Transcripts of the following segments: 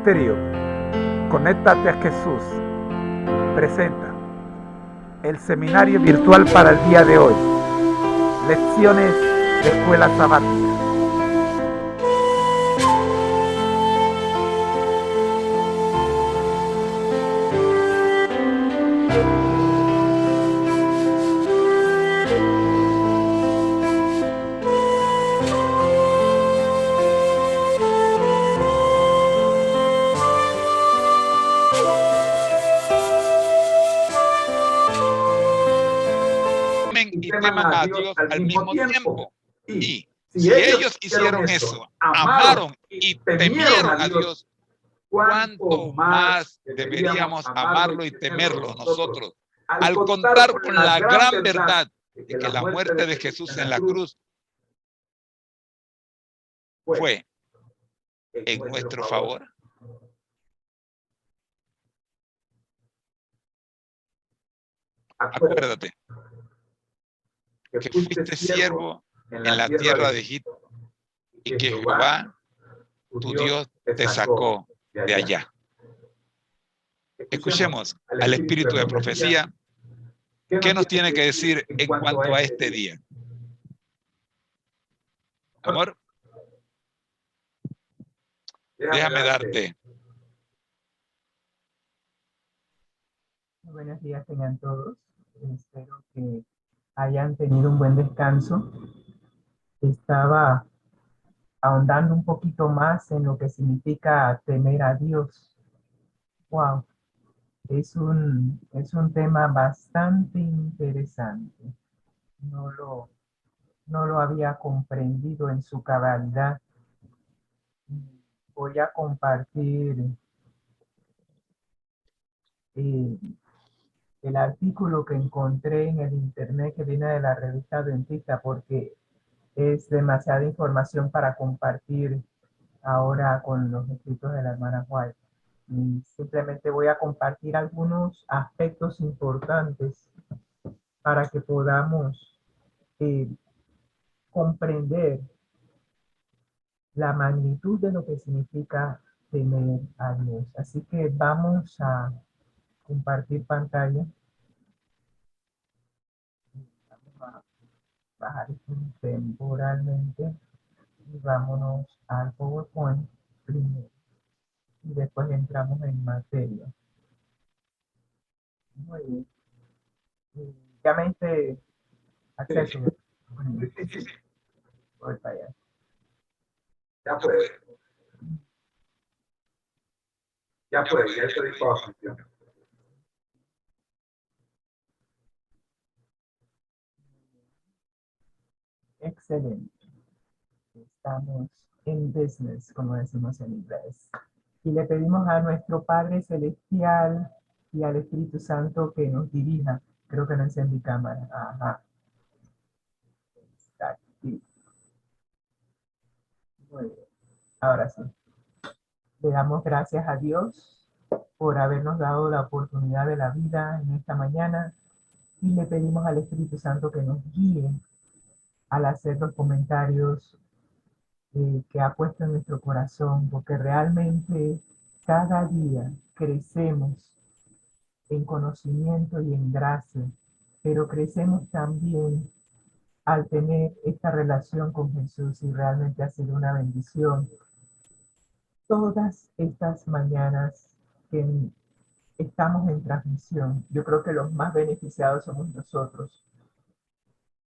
Ministerio Conéctate a Jesús presenta el seminario virtual para el día de hoy. Lecciones de Escuela Sabática. Y teman a Dios al mismo tiempo. Y si ellos hicieron eso, amaron y temieron a Dios, ¿cuánto más deberíamos amarlo y temerlo nosotros? Al contar con la gran verdad de que la muerte de Jesús en la cruz fue en nuestro favor. Acuérdate que fuiste siervo en la tierra de Egipto y que Jehová, tu Dios, te sacó de allá. Escuchemos al espíritu de profecía. ¿Qué nos tiene que decir en cuanto a este día? Amor, déjame darte. Buenos días tengan todos. Espero que hayan tenido un buen descanso. Estaba ahondando un poquito más en lo que significa temer a Dios. Wow, es un tema bastante interesante. No lo había comprendido en su cabalidad. Voy a compartir el artículo que encontré en el internet que viene de la revista Adventista, porque es demasiada información para compartir ahora con los escritos de la hermana White. Y simplemente voy a compartir algunos aspectos importantes para que podamos comprender la magnitud de lo que significa temer a Dios. Así que vamos a compartir pantalla. Vamos a bajar esto temporalmente y vámonos al PowerPoint primero y después entramos en materia. Muy bien. Ya me hice acceso. Voy para allá. Ya estoy dispuesto. Excelente. Estamos en business, como decimos en inglés. Y le pedimos a nuestro Padre Celestial y al Espíritu Santo que nos dirija. Creo que no encendí cámara. Ajá. Está aquí. Muy bien. Ahora sí. Le damos gracias a Dios por habernos dado la oportunidad de la vida en esta mañana y le pedimos al Espíritu Santo que nos guíe al hacer los comentarios que ha puesto en nuestro corazón, porque realmente cada día crecemos en conocimiento y en gracia, pero crecemos también al tener esta relación con Jesús y realmente ha sido una bendición. Todas estas mañanas que estamos en transmisión, yo creo que los más beneficiados somos nosotros,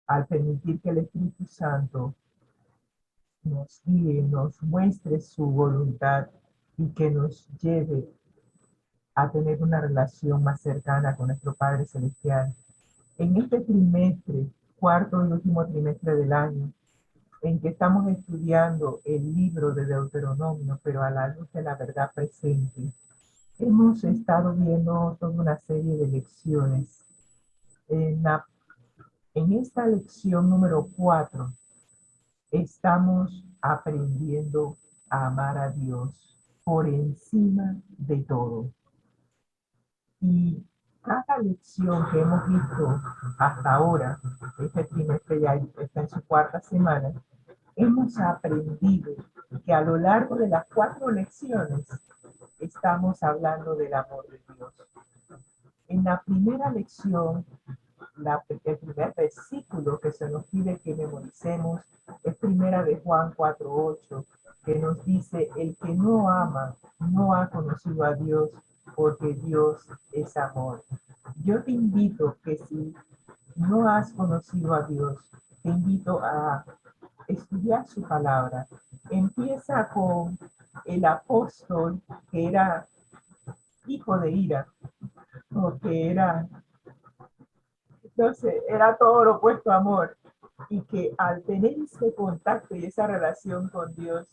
al permitir que el Espíritu Santo nos guíe, nos muestre su voluntad y que nos lleve a tener una relación más cercana con nuestro Padre Celestial. En este trimestre, cuarto y último trimestre del año, en que estamos estudiando el libro de Deuteronomio, pero a la luz de la verdad presente, hemos estado viendo toda una serie de lecciones. En esta lección número 4, estamos aprendiendo a amar a Dios por encima de todo. Y cada lección que hemos visto hasta ahora, este trimestre ya está en su cuarta semana, hemos aprendido que a lo largo de las 4 lecciones estamos hablando del amor de Dios. En la primera lección, el primer versículo que se nos pide que memoricemos es primera de Juan 4:8, que nos dice: el que no ama no ha conocido a Dios, porque Dios es amor. Yo te invito que si no has conocido a Dios, te invito a estudiar su palabra. Empieza con el apóstol que era hijo de ira, o que era, entonces, era todo lo opuesto a amor, y que al tener ese contacto y esa relación con Dios,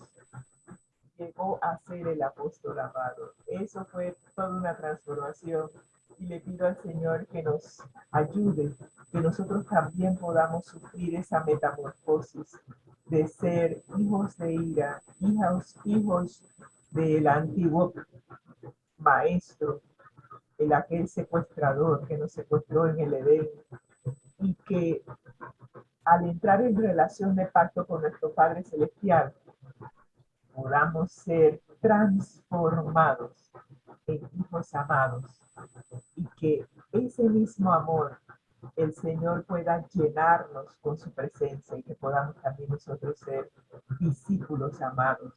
llegó a ser el apóstol amado. Eso fue toda una transformación, y le pido al Señor que nos ayude, que nosotros también podamos sufrir esa metamorfosis de ser hijos de ira, hijos del antiguo maestro, aquel secuestrador que nos secuestró en el Edén, y que al entrar en relación de pacto con nuestro Padre Celestial, podamos ser transformados en hijos amados, y que ese mismo amor el Señor pueda llenarnos con su presencia, y que podamos también nosotros ser discípulos amados.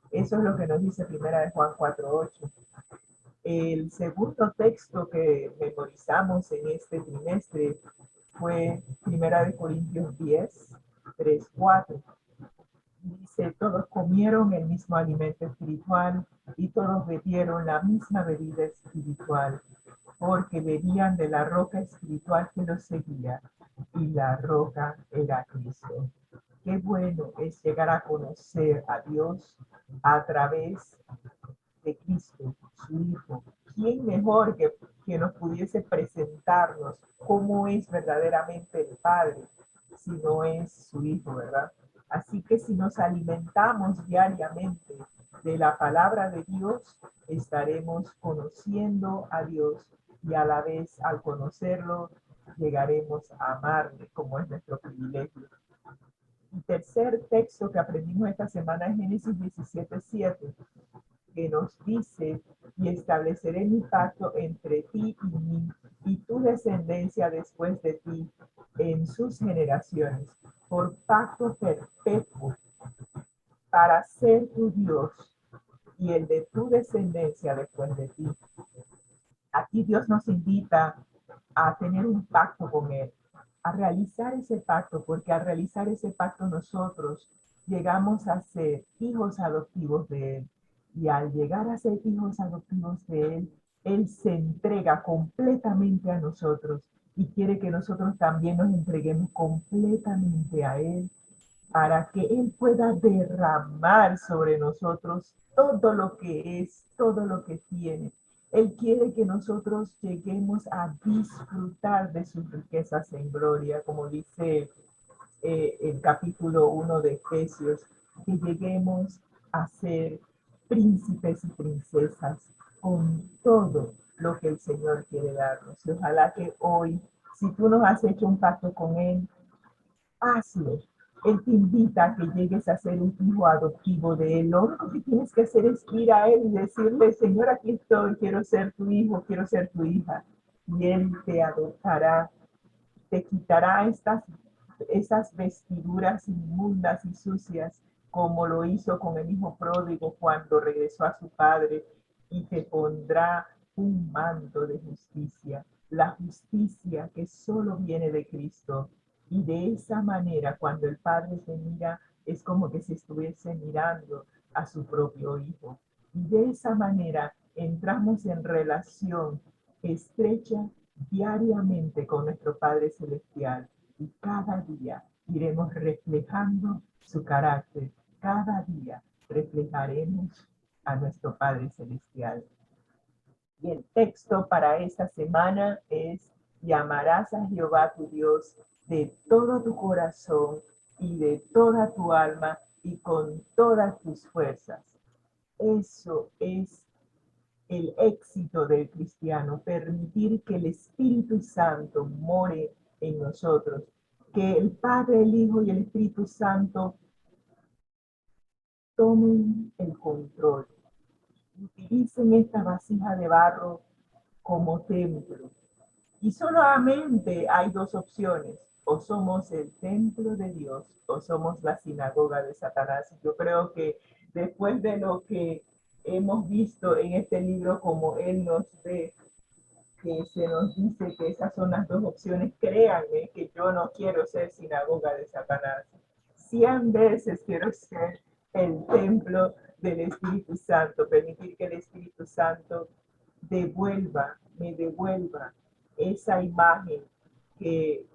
Eso es lo que nos dice primera de Juan 4:8. El segundo texto que memorizamos en este trimestre fue primera de Corintios 10:3-4. Dice: todos comieron el mismo alimento espiritual y todos bebieron la misma bebida espiritual, porque bebían de la roca espiritual que los seguía, y la roca era Cristo. Qué bueno es llegar a conocer a Dios a través de Cristo, su Hijo. ¿Quién mejor que nos pudiese presentarnos cómo es verdaderamente el Padre, si no es su Hijo, verdad? Así que si nos alimentamos diariamente de la palabra de Dios, estaremos conociendo a Dios, y a la vez, al conocerlo, llegaremos a amarle, como es nuestro privilegio. El tercer texto que aprendimos esta semana es Génesis 17:7, que nos dice: y estableceré mi pacto entre ti y mí, y tu descendencia después de ti, en sus generaciones, por pacto perpetuo, para ser tu Dios y el de tu descendencia después de ti. Aquí Dios nos invita a tener un pacto con Él, a realizar ese pacto, porque al realizar ese pacto nosotros llegamos a ser hijos adoptivos de Él. Y al llegar a ser hijos adoptivos de Él, Él se entrega completamente a nosotros, y quiere que nosotros también nos entreguemos completamente a Él, para que Él pueda derramar sobre nosotros todo lo que es, todo lo que tiene. Él quiere que nosotros lleguemos a disfrutar de sus riquezas en gloria, como dice el capítulo 1 de Efesios, que lleguemos a ser príncipes y princesas con todo lo que el Señor quiere darnos. Y ojalá que hoy, si tú no has hecho un pacto con Él, hazlo. Él te invita a que llegues a ser un hijo adoptivo de Él. Lo único que tienes que hacer es ir a Él y decirle: Señor, aquí estoy, quiero ser tu hijo, quiero ser tu hija. Y Él te adoptará, te quitará esas vestiduras inmundas y sucias, como lo hizo con el hijo pródigo cuando regresó a su padre, y te pondrá un manto de justicia, la justicia que solo viene de Cristo. Y de esa manera, cuando el Padre te mira, es como que si estuviese mirando a su propio Hijo. Y de esa manera entramos en relación estrecha diariamente con nuestro Padre Celestial. Y cada día iremos reflejando su carácter. Cada día reflejaremos a nuestro Padre Celestial. Y el texto para esta semana es: y amarás a Jehová tu Dios de todo tu corazón y de toda tu alma y con todas tus fuerzas. Eso es el éxito del cristiano: permitir que el Espíritu Santo more en nosotros, que el Padre, el Hijo y el Espíritu Santo tomen el control, utilicen esta vasija de barro como templo. Y solamente hay dos opciones: o somos el templo de Dios o somos la sinagoga de Satanás. Yo creo que después de lo que hemos visto en este libro, como Él nos ve, que se nos dice que esas son las dos opciones, créanme que yo no quiero ser sinagoga de Satanás. 100 veces quiero ser el templo del Espíritu Santo, permitir que el Espíritu Santo me devuelva esa imagen que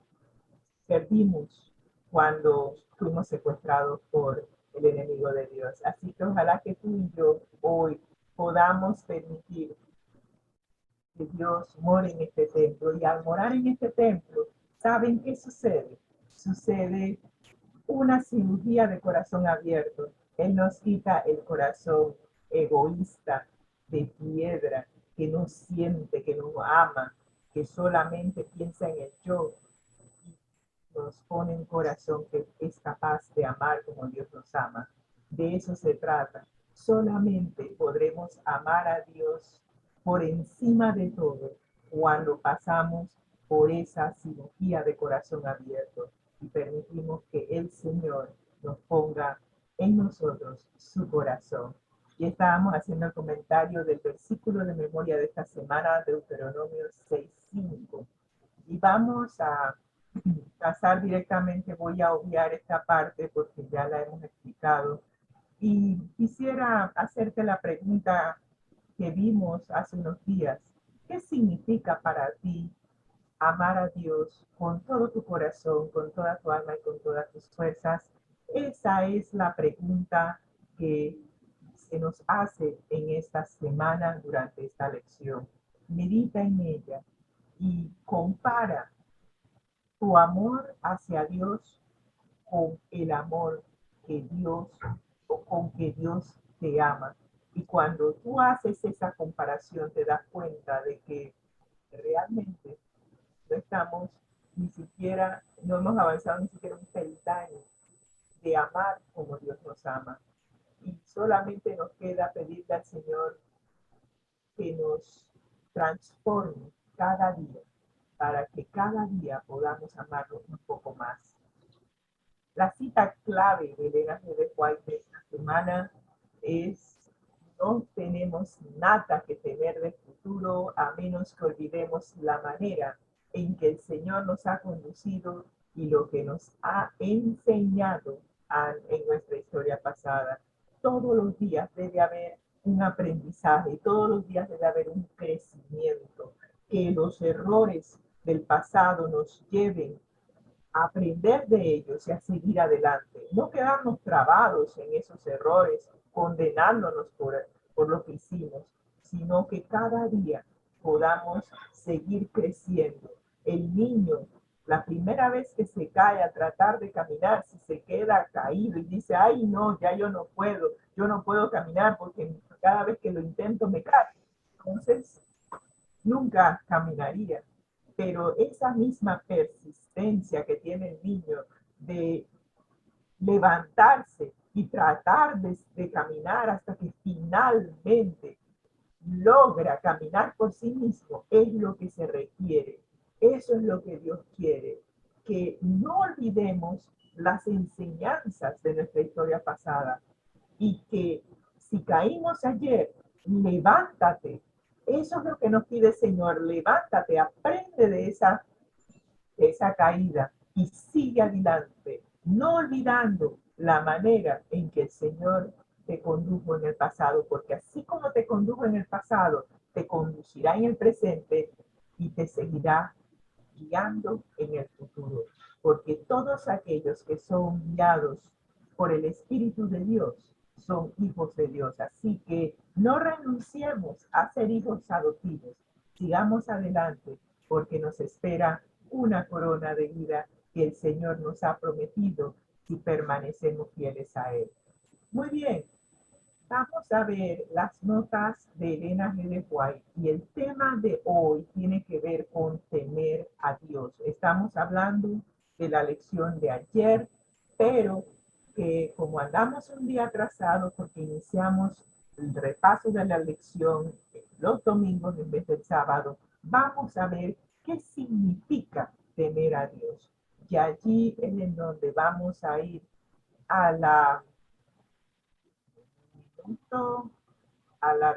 perdimos cuando fuimos secuestrados por el enemigo de Dios. Así que ojalá que tú y yo hoy podamos permitir que Dios more en este templo. Y al morar en este templo, ¿saben qué sucede? Sucede una cirugía de corazón abierto. Él nos quita el corazón egoísta, de piedra, que no siente, que no ama, que solamente piensa en el yo. Nos pone un corazón que es capaz de amar como Dios nos ama. De eso se trata. Solamente podremos amar a Dios por encima de todo cuando pasamos por esa cirugía de corazón abierto y permitimos que el Señor nos ponga en nosotros su corazón. Y estábamos haciendo el comentario del versículo de memoria de esta semana, Deuteronomio 6:5. Y vamos a pasar directamente, voy a obviar esta parte porque ya la hemos explicado. Y quisiera hacerte la pregunta que vimos hace unos días. ¿Qué significa para ti amar a Dios con todo tu corazón, con toda tu alma y con todas tus fuerzas? Esa es la pregunta que se nos hace en esta semana durante esta lección. Medita en ella y compara tu amor hacia Dios con el amor que Dios o con que Dios te ama. Y cuando tú haces esa comparación, te das cuenta de que realmente no estamos ni siquiera, no hemos avanzado ni siquiera un peldaño de amar como Dios nos ama. Y solamente nos queda pedirle al Señor que nos transforme cada día para que cada día podamos amarlo un poco más. La cita clave de Elena G. de White de esta semana es: no tenemos nada que temer del futuro a menos que olvidemos la manera en que el Señor nos ha conducido y lo que nos ha enseñado en nuestra historia pasada. Todos los días debe haber un aprendizaje, todos los días debe haber un crecimiento, que los errores del pasado nos lleven a aprender de ellos y a seguir adelante. No quedarnos trabados en esos errores, condenándonos por lo que hicimos, sino que cada día podamos seguir creciendo. El niño, la primera vez que se cae a tratar de caminar, si se queda caído y dice, ay no, ya yo no puedo caminar porque cada vez que lo intento me caigo. Entonces, nunca caminaría. Pero esa misma persistencia que tiene el niño de levantarse y tratar de caminar hasta que finalmente logra caminar por sí mismo es lo que se requiere. Eso es lo que Dios quiere, que no olvidemos las enseñanzas de nuestra historia pasada y que si caímos ayer, levántate. Eso es lo que nos pide el Señor: levántate, aprende de esa caída y sigue adelante, no olvidando la manera en que el Señor te condujo en el pasado, porque así como te condujo en el pasado, te conducirá en el presente y te seguirá guiando en el futuro, porque todos aquellos que son guiados por el Espíritu de Dios son hijos de Dios. Así que no renunciemos a ser hijos adoptivos, sigamos adelante, porque nos espera una corona de vida que el Señor nos ha prometido si permanecemos fieles a Él. Muy bien, vamos a ver las notas de Elena G. de White y el tema de hoy tiene que ver con temer a Dios. Estamos hablando de la lección de ayer, pero que como andamos un día atrasado porque iniciamos el repaso de la lección los domingos en vez del sábado, vamos a ver qué significa temer a Dios. Y allí es en donde vamos a ir a la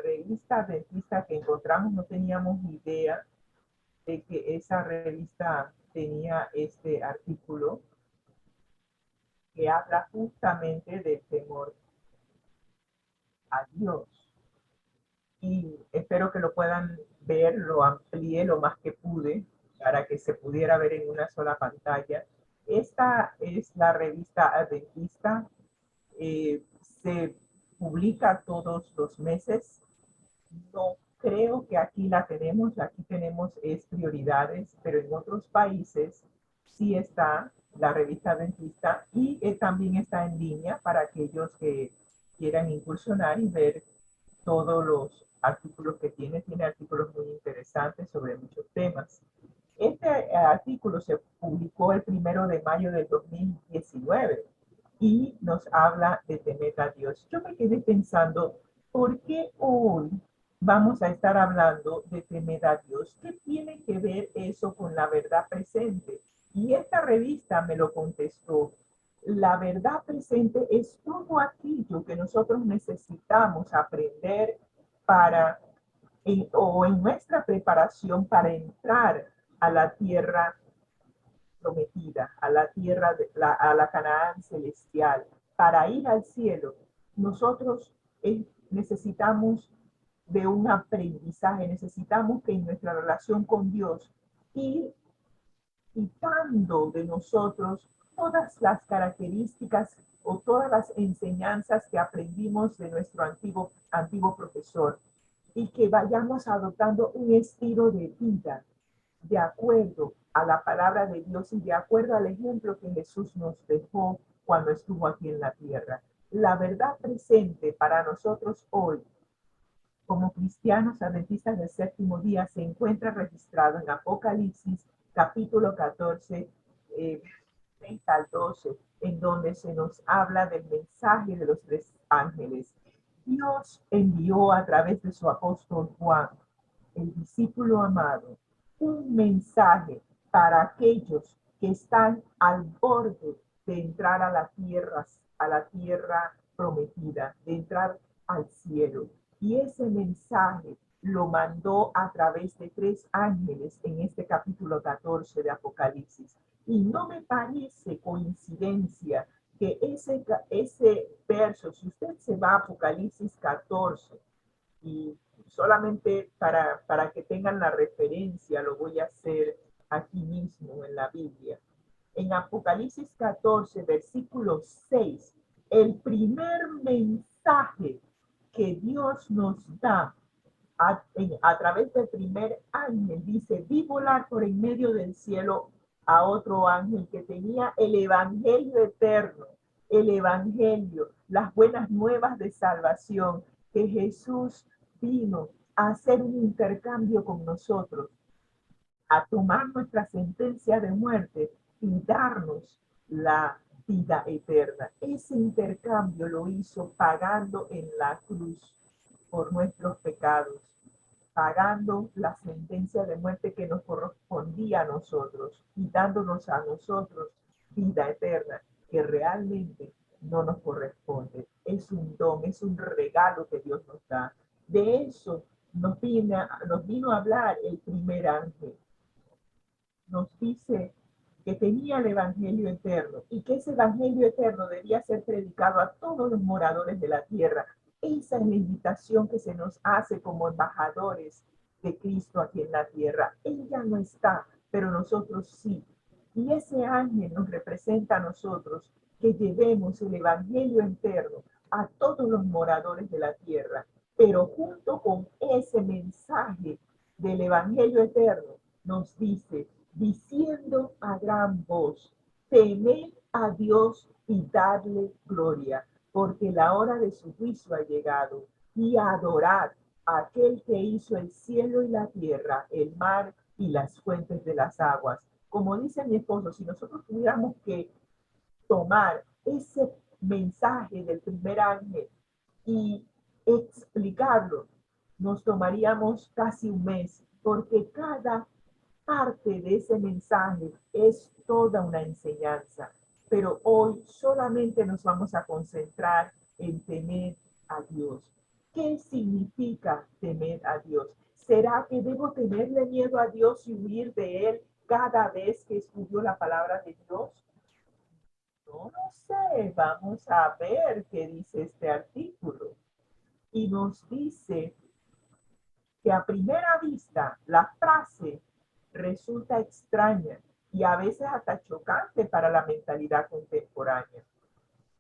revista adventista que encontramos. No teníamos idea de que esa revista tenía este artículo que habla justamente del temor a Dios. Y espero que lo puedan ver, lo amplié lo más que pude para que se pudiera ver en una sola pantalla. Esta es la revista adventista. Se publica todos los meses. No creo que aquí tenemos es prioridades, pero en otros países sí está la revista adventista y también está en línea para aquellos que quieran incursionar y ver todos los artículos que tiene artículos muy interesantes sobre muchos temas. Este artículo se publicó el 1 de mayo del 2019 y nos habla de temer a Dios. Yo me quedé pensando, ¿por qué hoy vamos a estar hablando de temer a Dios? ¿Qué tiene que ver eso con la verdad presente? Y esta revista me lo contestó. La verdad presente es todo aquello que nosotros necesitamos aprender para, o en nuestra preparación para entrar a la tierra prometida, a la tierra, a la Canaán celestial, para ir al cielo. Nosotros necesitamos de un aprendizaje, necesitamos que en nuestra relación con Dios ir quitando de nosotros todas las características o todas las enseñanzas que aprendimos de nuestro antiguo profesor y que vayamos adoptando un estilo de vida de acuerdo a la palabra de Dios y de acuerdo al ejemplo que Jesús nos dejó cuando estuvo aquí en la tierra. La verdad presente para nosotros hoy, como cristianos adventistas del séptimo día, se encuentra registrado en Apocalipsis capítulo 14, 30 al 12, en donde se nos habla del mensaje de los 3 ángeles. Dios envió a través de su apóstol Juan, el discípulo amado, un mensaje para aquellos que están al borde de entrar a la tierra prometida, de entrar al cielo. Y ese mensaje lo mandó a través de 3 ángeles en este capítulo 14 de Apocalipsis. Y no me parece coincidencia que ese verso, si usted se va a Apocalipsis 14, y solamente para que tengan la referencia, lo voy a hacer aquí mismo en la Biblia. En Apocalipsis 14, versículo 6, el primer mensaje que Dios nos da a través del primer ángel, dice: vi volar por en medio del cielo a otro ángel que tenía el evangelio eterno, el evangelio, las buenas nuevas de salvación, que Jesús vino a hacer un intercambio con nosotros, a tomar nuestra sentencia de muerte y darnos la vida eterna. Ese intercambio lo hizo pagando en la cruz por nuestros pecados, pagando la sentencia de muerte que nos correspondía a nosotros y dándonos a nosotros vida eterna que realmente no nos corresponde. Es un don, es un regalo que Dios nos da. De eso nos vino a hablar el primer ángel. Nos dice que tenía el evangelio eterno y que ese evangelio eterno debía ser predicado a todos los moradores de la tierra. Esa es la invitación que se nos hace como embajadores de Cristo aquí en la tierra. Él ya no está, pero nosotros sí. Y ese ángel nos representa a nosotros, que llevemos el evangelio eterno a todos los moradores de la tierra. Pero junto con ese mensaje del evangelio eterno, nos dice: diciendo a gran voz, temed a Dios y dadle gloria, porque la hora de su juicio ha llegado, y adorad a aquel que hizo el cielo y la tierra, el mar y las fuentes de las aguas. Como dice mi esposo, si nosotros tuviéramos que tomar ese mensaje del primer ángel y explicarlo, nos tomaríamos casi un mes, porque cada parte de ese mensaje es toda una enseñanza. Pero hoy solamente nos vamos a concentrar en temer a Dios. ¿Qué significa temer a Dios? ¿Será que debo tenerle miedo a Dios y huir de Él cada vez que estudio la palabra de Dios? No lo sé, vamos a ver qué dice este artículo. Y nos dice que a primera vista la frase resulta extraña y a veces hasta chocante para la mentalidad contemporánea.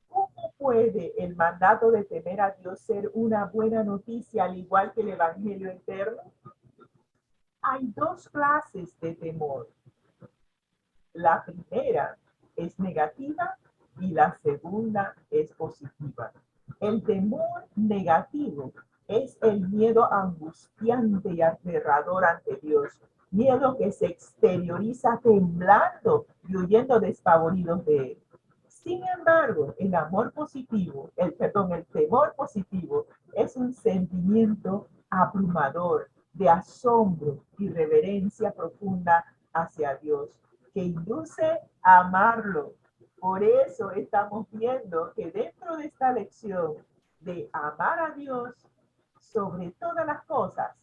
¿Cómo puede el mandato de temer a Dios ser una buena noticia al igual que el Evangelio eterno? Hay dos clases de temor. La primera es negativa y la segunda es positiva. El temor negativo es el miedo angustiante y aterrador ante Dios. Miedo que se exterioriza temblando y huyendo despavoridos de él. Sin embargo, el temor positivo es un sentimiento abrumador de asombro y reverencia profunda hacia Dios, que induce a amarlo. Por eso estamos viendo que dentro de esta lección de amar a Dios sobre todas las cosas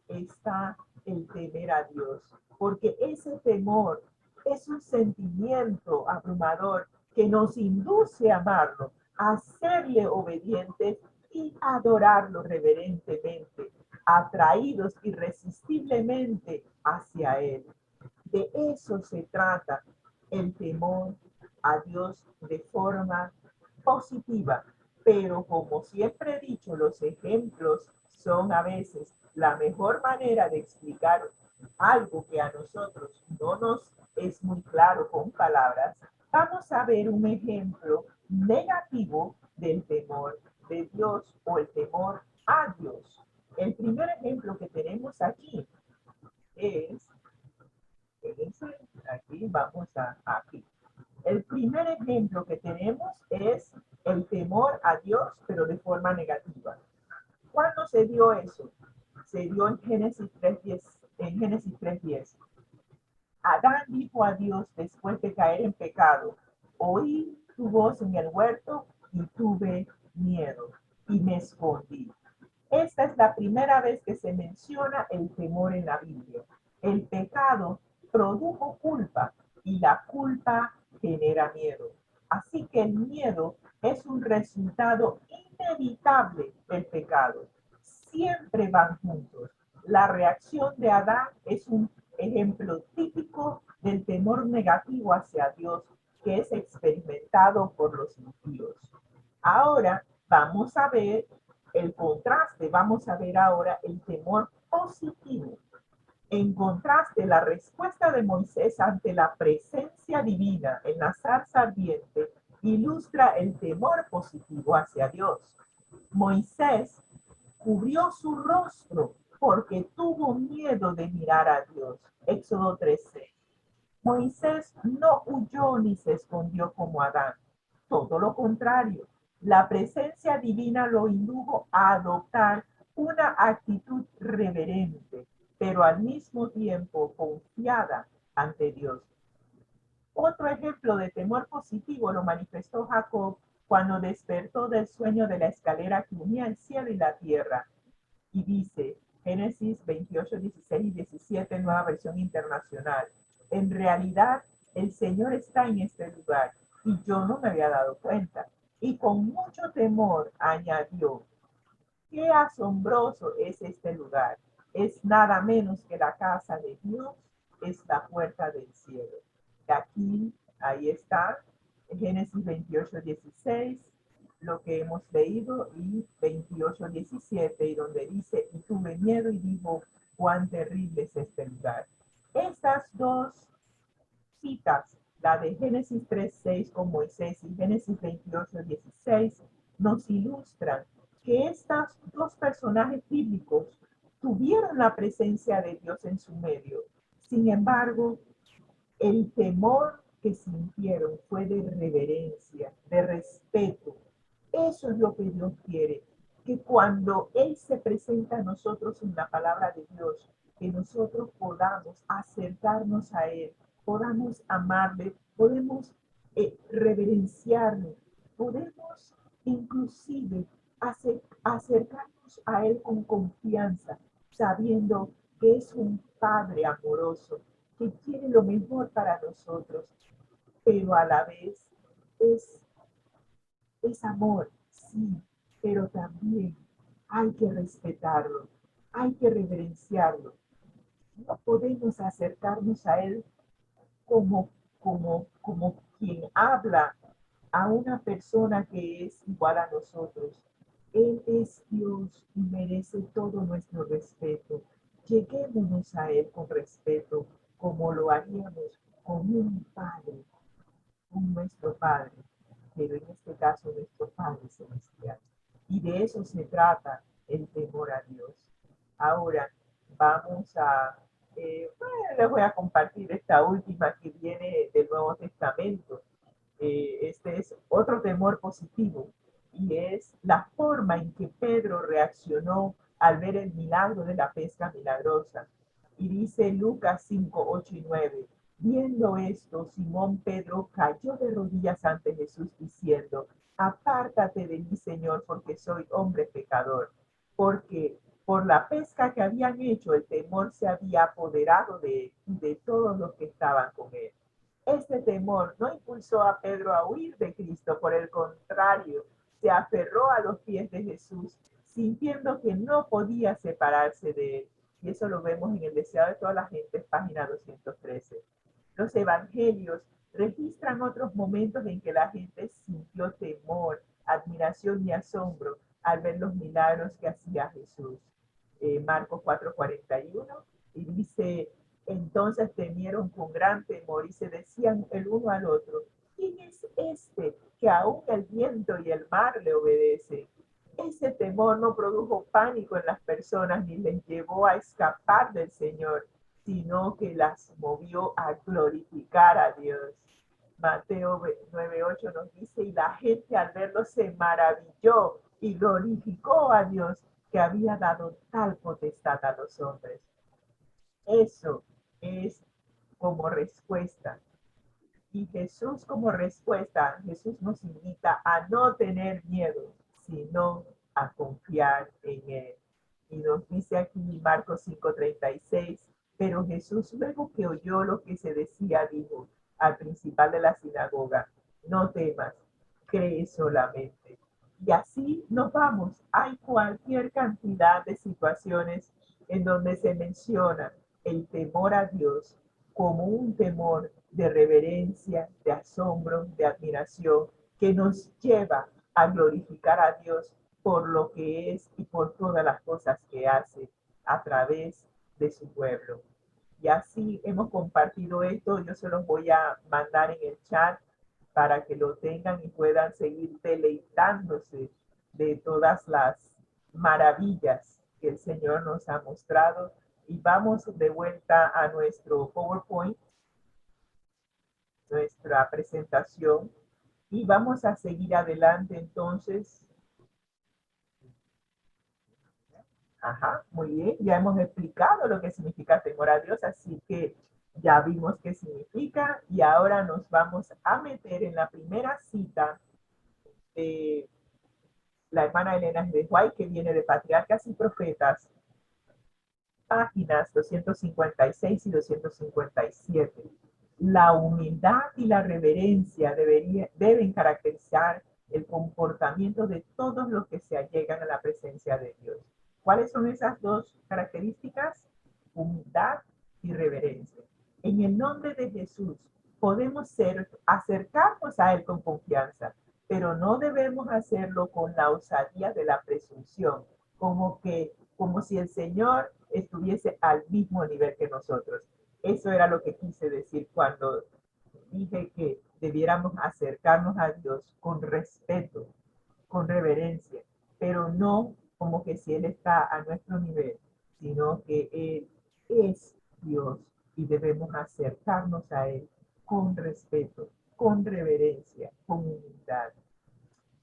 está el temer a Dios, porque ese temor es un sentimiento abrumador que nos induce a amarlo, a serle obedientes y adorarlo reverentemente, atraídos irresistiblemente hacia Él. De eso se trata el temor a Dios de forma positiva. Pero como siempre he dicho, los ejemplos son a veces la mejor manera de explicar algo que a nosotros no nos es muy claro con palabras. Vamos a ver un ejemplo negativo del temor de Dios o el temor a Dios. El primer ejemplo que tenemos aquí es, aquí vamos a aquí. El primer ejemplo que tenemos es el temor a Dios, pero de forma negativa. ¿Cuándo se dio eso? Se dio en Génesis 3:10. En Génesis 3:10. Adán dijo a Dios después de caer en pecado: oí tu voz en el huerto y tuve miedo y me escondí. Esta es la primera vez que se menciona el temor en la Biblia. El pecado produjo culpa y la culpa genera miedo. Así que el miedo es un resultado inevitable del pecado. Siempre van juntos. La reacción de Adán es un ejemplo típico del temor negativo hacia Dios que es experimentado por los impíos. Ahora vamos a ver el contraste, vamos a ver ahora el temor positivo. En contraste, la respuesta de Moisés ante la presencia divina en la zarza ardiente ilustra el temor positivo hacia Dios. Moisés cubrió su rostro porque tuvo miedo de mirar a Dios. Éxodo 13. Moisés no huyó ni se escondió como Adán. Todo lo contrario, la presencia divina lo indujo a adoptar una actitud reverente, pero al mismo tiempo confiada ante Dios. Otro ejemplo de temor positivo lo manifestó Jacob cuando despertó del sueño de la escalera que unía el cielo y la tierra. Y dice, Génesis 28, 16 y 17, nueva versión internacional: en realidad, el Señor está en este lugar y yo no me había dado cuenta. Y con mucho temor añadió: qué asombroso es este lugar. Es nada menos que la casa de Dios, es la puerta del cielo. Y aquí, ahí está, Génesis 28, 16, lo que hemos leído, y 28, 17, y donde dice, y tuve miedo y dijo, cuán terrible es este lugar. Estas dos citas, la de Génesis 3:6 con Moisés y Génesis 28:16, nos ilustran que estos dos personajes bíblicos tuvieron la presencia de Dios en su medio. Sin embargo, el temor que sintieron fue de reverencia, de respeto. Eso es lo que Dios quiere, que cuando Él se presenta a nosotros en la palabra de Dios, que nosotros podamos acercarnos a Él, podamos amarle, podemos reverenciarle, podemos inclusive acercarnos a Él con confianza, sabiendo que es un Padre amoroso, que quiere lo mejor para nosotros, pero a la vez es amor, sí, pero también hay que respetarlo, hay que reverenciarlo. No podemos acercarnos a Él como quien habla a una persona que es igual a nosotros. Él es Dios y merece todo nuestro respeto. Lleguémonos a Él con respeto, como lo haríamos con un Padre, con nuestro Padre, pero en este caso nuestro Padre Celestial. Y de eso se trata el temor a Dios. Ahora vamos a, les voy a compartir esta última que viene del Nuevo Testamento. Este es otro temor positivo y es la forma en que Pedro reaccionó al ver el milagro de la pesca milagrosa. Y dice Lucas 5, 8 y 9. Viendo esto, Simón Pedro cayó de rodillas ante Jesús diciendo: apártate de mí, Señor, porque soy hombre pecador. Porque por la pesca que habían hecho, el temor se había apoderado de él y de todos los que estaban con él. Este temor no impulsó a Pedro a huir de Cristo, por el contrario, se aferró a los pies de Jesús, sintiendo que no podía separarse de él. Y eso lo vemos en El Deseado de toda la gente, página 213. Los evangelios registran otros momentos en que la gente sintió temor, admiración y asombro al ver los milagros que hacía Jesús. Marcos 4:41, y dice: entonces temieron con gran temor y se decían el uno al otro: ¿quién es este que aún el viento y el mar le obedecen? Ese temor no produjo pánico en las personas ni les llevó a escapar del Señor, sino que las movió a glorificar a Dios. Mateo 9:8 nos dice: y la gente al verlo se maravilló y glorificó a Dios, que había dado tal potestad a los hombres. Eso es como respuesta. Y Jesús como respuesta, Jesús nos invita a no tener miedo, sino a confiar en Él. Y nos dice aquí Marcos 5:36, pero Jesús, luego que oyó lo que se decía, dijo al principal de la sinagoga: no temas, cree solamente. Y así nos vamos. Hay cualquier cantidad de situaciones en donde se menciona el temor a Dios como un temor de reverencia, de asombro, de admiración, que nos lleva a glorificar a Dios por lo que es y por todas las cosas que hace a través de su pueblo. Y así hemos compartido esto. Yo se los voy a mandar en el chat para que lo tengan y puedan seguir deleitándose de todas las maravillas que el Señor nos ha mostrado. Y vamos de vuelta a nuestro PowerPoint, nuestra presentación, y vamos a seguir adelante entonces. Ajá, muy bien, ya hemos explicado lo que significa temor a Dios, así que ya vimos qué significa y ahora nos vamos a meter en la primera cita de la hermana Elena de White, que viene de Patriarcas y Profetas, páginas 256 y 257. La humildad y la reverencia deben caracterizar el comportamiento de todos los que se allegan a la presencia de Dios. ¿Cuáles son esas dos características? Humildad y reverencia. En el nombre de Jesús podemos acercarnos a Él con confianza, pero no debemos hacerlo con la osadía de la presunción, como si el Señor estuviese al mismo nivel que nosotros. Eso era lo que quise decir cuando dije que debiéramos acercarnos a Dios con respeto, con reverencia, pero no como que si Él está a nuestro nivel, sino que Él es Dios y debemos acercarnos a Él con respeto, con reverencia, con humildad.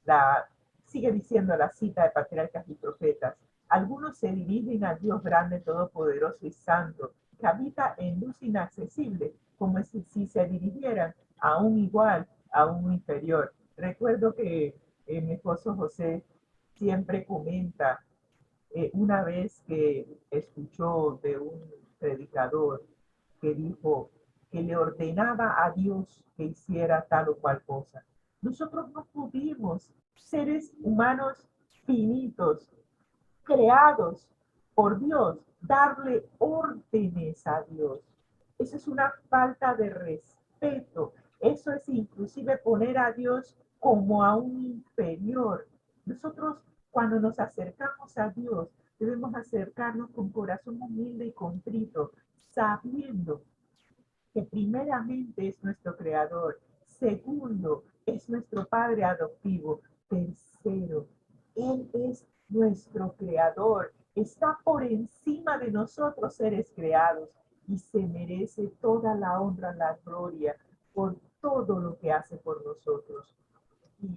La Sigue diciendo la cita de Patriarcas y Profetas. Algunos se dirigen al Dios grande, todopoderoso y santo, que habita en luz inaccesible, como si se dirigieran a un igual, a un inferior. Recuerdo que mi esposo José siempre comenta una vez que escuchó de un predicador que dijo que le ordenaba a Dios que hiciera tal o cual cosa. Nosotros no pudimos, seres humanos finitos, creados por Dios, darle órdenes a Dios. Eso es una falta de respeto. Eso es inclusive poner a Dios como a un inferior. Nosotros, cuando nos acercamos a Dios, debemos acercarnos con corazón humilde y contrito, sabiendo que primeramente es nuestro creador, segundo, es nuestro padre adoptivo, tercero, él es nuestro creador, está por encima de nosotros seres creados y se merece toda la honra, la gloria por todo lo que hace por nosotros. Y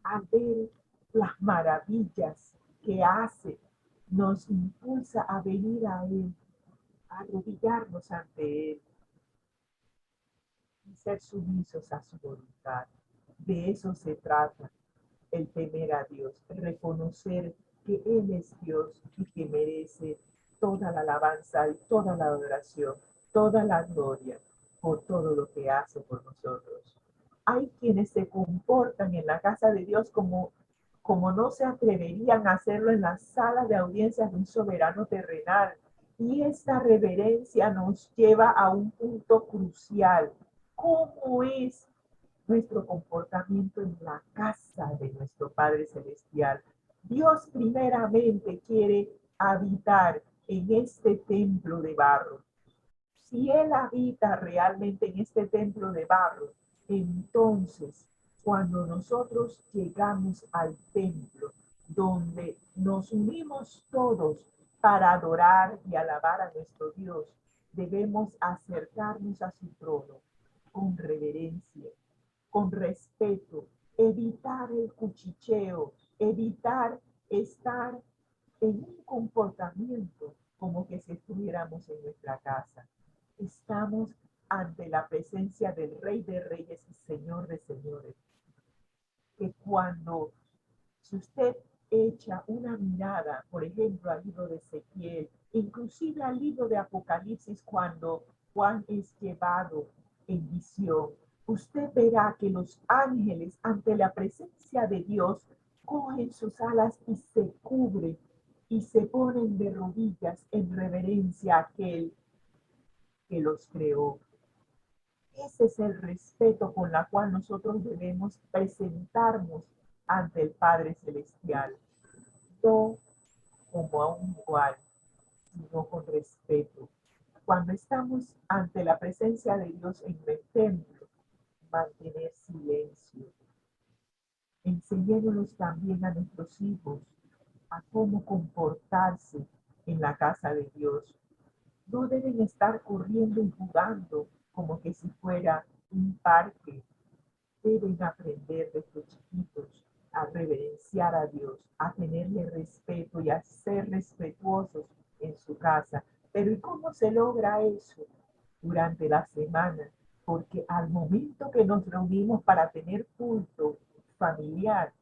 al ver las maravillas que hace, nos impulsa a venir a él, a arrodillarnos ante él y ser sumisos a su voluntad. De eso se trata el temer a Dios, reconocer que Él es Dios y que merece toda la alabanza y toda la adoración, toda la gloria por todo lo que hace por nosotros. Hay quienes se comportan en la casa de Dios como no se atreverían a hacerlo en las salas de audiencias de un soberano terrenal. Y esta reverencia nos lleva a un punto crucial. ¿Cómo es nuestro comportamiento en la casa de nuestro Padre Celestial? Dios primeramente quiere habitar en este templo de barro. Si Él habita realmente en este templo de barro, entonces cuando nosotros llegamos al templo, donde nos unimos todos para adorar y alabar a nuestro Dios, debemos acercarnos a su trono con reverencia, con respeto, evitar el cuchicheo, evitar estar en un comportamiento como que si estuviéramos en nuestra casa. Estamos ante la presencia del Rey de Reyes y Señor de Señores. Que cuando, si usted echa una mirada, por ejemplo, al libro de Ezequiel, inclusive al libro de Apocalipsis, cuando Juan es llevado en visión, usted verá que los ángeles, ante la presencia de Dios, cogen sus alas y se cubren y se ponen de rodillas en reverencia a aquel que los creó. Ese es el respeto con la cual nosotros debemos presentarnos ante el Padre Celestial. No como a un igual, sino con respeto. Cuando estamos ante la presencia de Dios en el templo, mantener silencio. Enseñémoslos también a nuestros hijos a cómo comportarse en la casa de Dios. No deben estar corriendo y jugando como que si fuera un parque. Deben aprender desde chiquitos a reverenciar a Dios, a tenerle respeto y a ser respetuosos en su casa. Pero ¿y cómo se logra eso? Durante la semana, porque al momento que nos reunimos para tener culto familiar,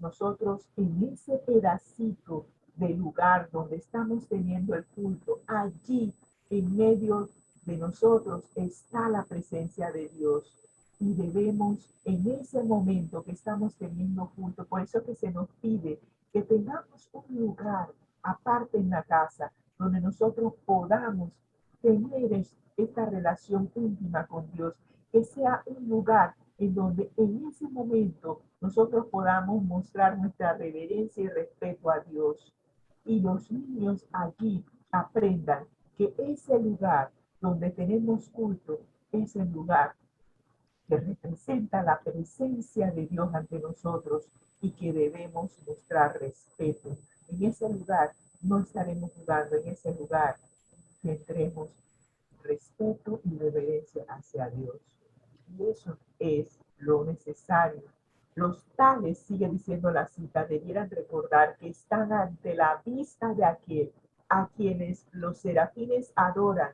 nosotros en ese pedacito de lugar donde estamos teniendo el culto, allí en medio de nosotros está la presencia de Dios. Y debemos en ese momento que estamos teniendo culto, por eso que se nos pide que tengamos un lugar aparte en la casa donde nosotros podamos tener esta relación íntima con Dios, que sea un lugar en donde en ese momento nosotros podamos mostrar nuestra reverencia y respeto a Dios. Y los niños allí aprendan que ese lugar donde tenemos culto es el lugar que representa la presencia de Dios ante nosotros y que debemos mostrar respeto. En ese lugar no estaremos jugando, en ese lugar tendremos respeto y reverencia hacia Dios. Y eso es lo necesario Los tales, sigue diciendo la cita, debieran recordar que están ante la vista de aquel a quienes los serafines adoran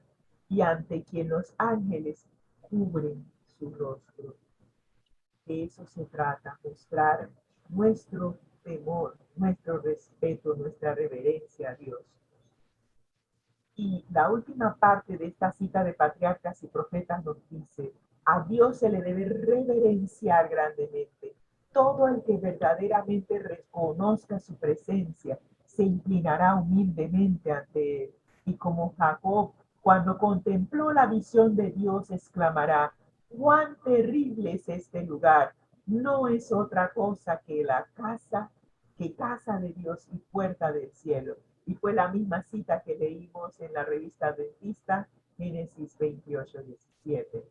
y ante quien los ángeles cubren su rostro. De eso se trata, mostrar nuestro temor, nuestro respeto, nuestra reverencia a Dios. Y la última parte de esta cita de patriarcas y profetas nos dice, a Dios se le debe reverenciar grandemente. Todo el que verdaderamente reconozca su presencia se inclinará humildemente ante él. Y como Jacob, cuando contempló la visión de Dios, exclamará, cuán terrible es este lugar. No es otra cosa que casa de Dios y puerta del cielo. Y fue la misma cita que leímos en la revista Adventista, Génesis 28:17.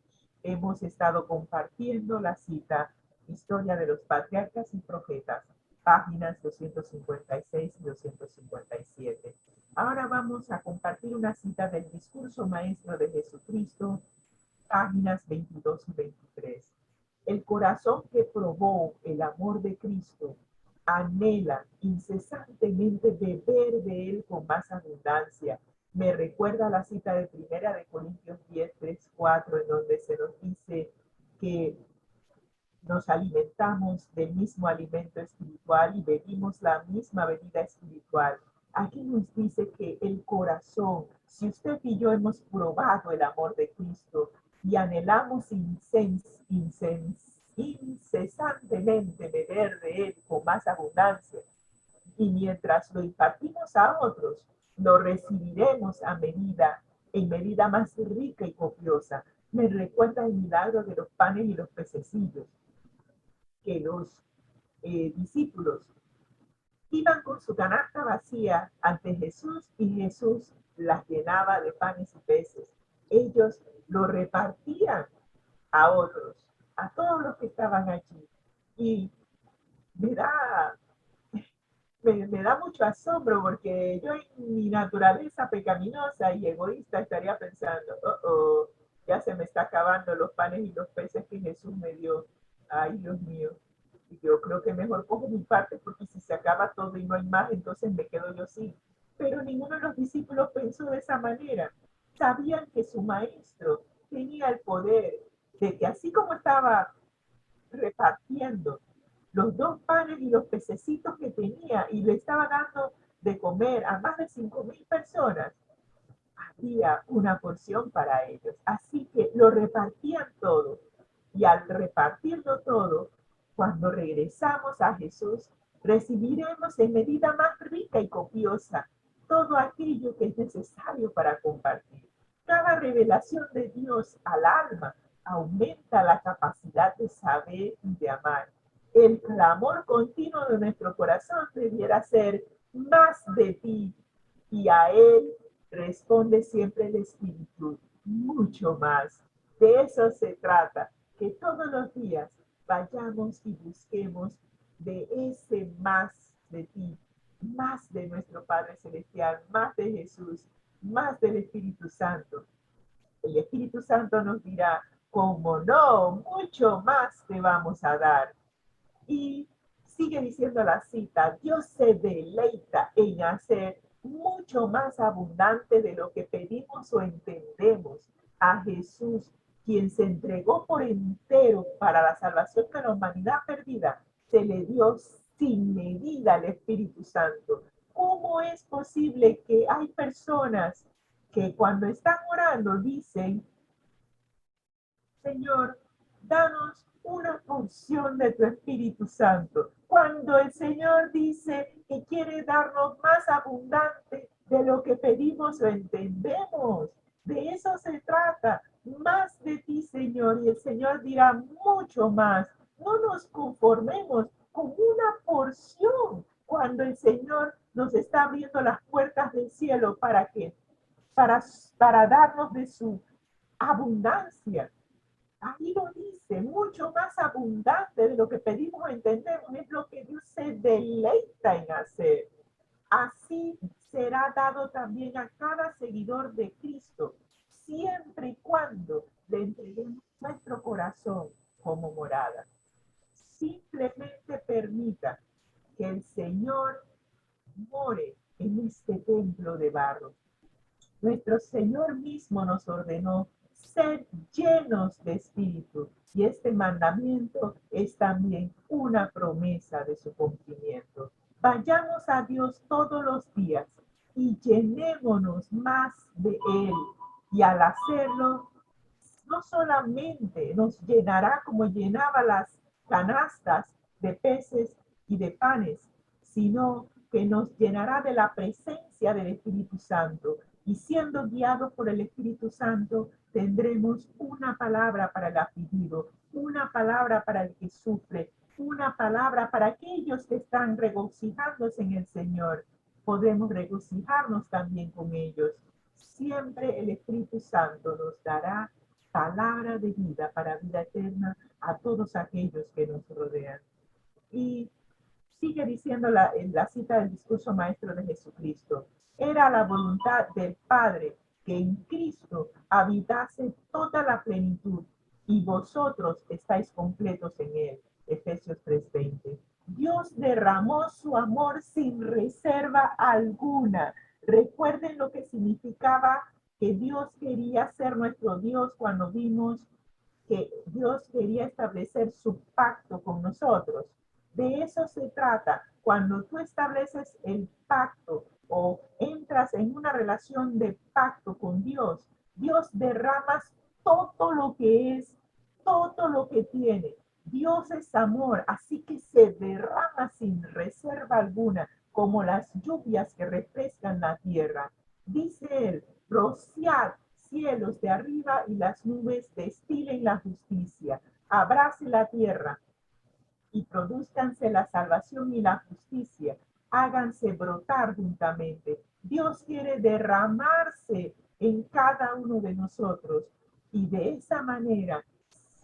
Hemos estado compartiendo la cita Historia de los Patriarcas y Profetas, páginas 256 y 257. Ahora vamos a compartir una cita del discurso maestro de Jesucristo, páginas 22 y 23. El corazón que probó el amor de Cristo anhela incesantemente beber de él con más abundancia. Me recuerda la cita de Primera de Corintios 10, 3, 4, en donde se nos dice que nos alimentamos del mismo alimento espiritual y bebimos la misma bebida espiritual. Aquí nos dice que el corazón, si usted y yo hemos probado el amor de Cristo y anhelamos incesantemente beber de él con más abundancia, y mientras lo impartimos a otros, lo recibiremos en medida más rica y copiosa. Me recuerda el milagro de los panes y los pececillos, que los discípulos iban con su canasta vacía ante Jesús y Jesús las llenaba de panes y peces. Ellos lo repartían a otros, a todos los que estaban allí. Y me da, me da mucho asombro porque yo en mi naturaleza pecaminosa y egoísta estaría pensando, ya se me está acabando los panes y los peces que Jesús me dio. Ay, Dios mío. Y yo creo que mejor cojo mi parte porque si se acaba todo y no hay más, entonces me quedo yo sin. Pero ninguno de los discípulos pensó de esa manera. Sabían que su maestro tenía el poder de que así como estaba repartiendo los 2 panes y los pececitos que tenía y le estaba dando de comer a más de 5,000 personas, había una porción para ellos. Así que lo repartían todo. Y al repartirlo todo, cuando regresamos a Jesús, recibiremos en medida más rica y copiosa todo aquello que es necesario para compartir. Cada revelación de Dios al alma aumenta la capacidad de saber y de amar. El clamor continuo de nuestro corazón debiera ser más de ti, y a él responde siempre el Espíritu, mucho más. De eso se trata, que todos los días vayamos y busquemos de ese más de ti, más de nuestro Padre Celestial, más de Jesús, más del Espíritu Santo. El Espíritu Santo nos dirá, como no, mucho más te vamos a dar. Y sigue diciendo la cita, Dios se deleita en hacer mucho más abundante de lo que pedimos o entendemos a Jesús, quien se entregó por entero para la salvación de la humanidad perdida. Se le dio sin medida al Espíritu Santo. ¿Cómo es posible que hay personas que cuando están orando dicen, Señor, danos una porción de tu Espíritu Santo? Cuando el Señor dice que quiere darnos más abundante de lo que pedimos o entendemos. De eso se trata. Más de ti, Señor. Y el Señor dirá mucho más. No nos conformemos con una porción cuando el Señor nos está abriendo las puertas del cielo para para darnos de su abundancia. Ahí lo dice, mucho más abundante de lo que pedimos o entendemos, es lo que Dios se deleita en hacer. Así será dado también a cada seguidor de Cristo, siempre y cuando le entreguemos nuestro corazón como morada. Simplemente permita que el Señor more en este templo de barro. Nuestro Señor mismo nos ordenó ser llenos de espíritu, y este mandamiento es también una promesa de su cumplimiento. Vayamos a Dios todos los días y llenémonos más de Él, y al hacerlo, no solamente nos llenará como llenaba las canastas de peces y de panes, sino que nos llenará de la presencia del Espíritu Santo. Y siendo guiados por el Espíritu Santo, tendremos una palabra para el afligido, una palabra para el que sufre, una palabra para aquellos que están regocijándose en el Señor. Podremos regocijarnos también con ellos. Siempre el Espíritu Santo nos dará palabra de vida para vida eterna a todos aquellos que nos rodean. Y sigue diciendo en la cita del discurso maestro de Jesucristo: era la voluntad del Padre que en Cristo habitase toda la plenitud, y vosotros estáis completos en Él. Efesios 3:20. Dios derramó su amor sin reserva alguna. Recuerden lo que significaba que Dios quería ser nuestro Dios cuando vimos que Dios quería establecer su pacto con nosotros. De eso se trata. Cuando tú estableces el pacto o entras en una relación de pacto con Dios, Dios derrama todo lo que es, todo lo que tiene. Dios es amor, así que se derrama sin reserva alguna, como las lluvias que refrescan la tierra. Dice él: rociad cielos de arriba y las nubes destilen la justicia. Abrace la tierra y produzcanse la salvación y la justicia. Háganse brotar juntamente. Dios quiere derramarse en cada uno de nosotros, y de esa manera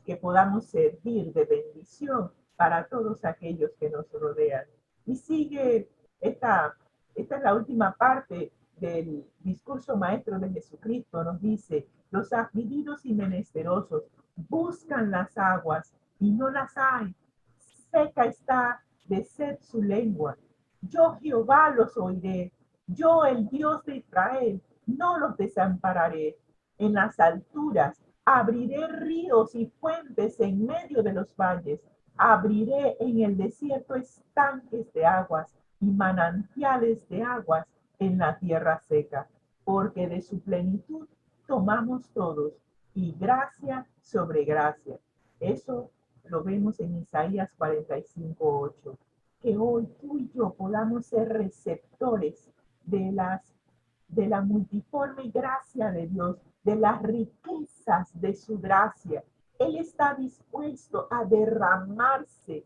que podamos servir de bendición para todos aquellos que nos rodean. Y sigue esta es la última parte del discurso maestro de Jesucristo. Nos dice: los afligidos y menesterosos buscan las aguas y no las hay. Seca está de sed su lengua. Yo Jehová los oiré. Yo, el Dios de Israel, no los desampararé. En las alturas abriré ríos y fuentes en medio de los valles. Abriré en el desierto estanques de aguas y manantiales de aguas en la tierra seca, porque de su plenitud tomamos todos, y gracia sobre gracia. Eso lo vemos en Isaías 45:8. Que hoy tú y yo podamos ser receptores de la multiforme gracia de Dios, de las riquezas de su gracia. Él está dispuesto a derramarse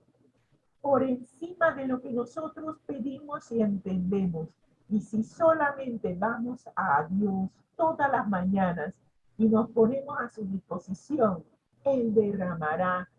por encima de lo que nosotros pedimos y entendemos. Y si solamente vamos a Dios todas las mañanas y nos ponemos a su disposición, Él derramará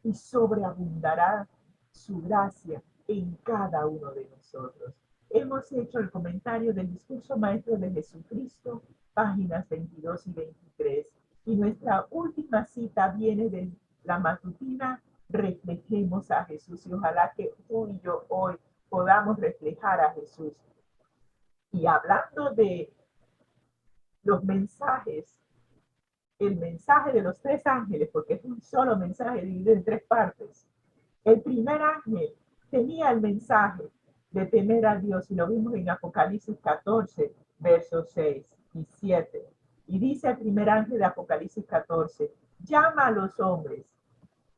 y sobreabundará su gracia en cada uno de nosotros. Hemos hecho el comentario del discurso maestro de Jesucristo, páginas 22 y 23. Y nuestra última cita viene de la matutina: reflejemos a Jesús. Y ojalá que tú y yo hoy podamos reflejar a Jesús. Y hablando de los mensajes, el mensaje de los tres ángeles, porque es un solo mensaje dividido en tres partes. El primer ángel tenía el mensaje de temer a Dios, y lo vimos en Apocalipsis 14, versos 6 y 7. Y dice el primer ángel de Apocalipsis 14: llama a los hombres.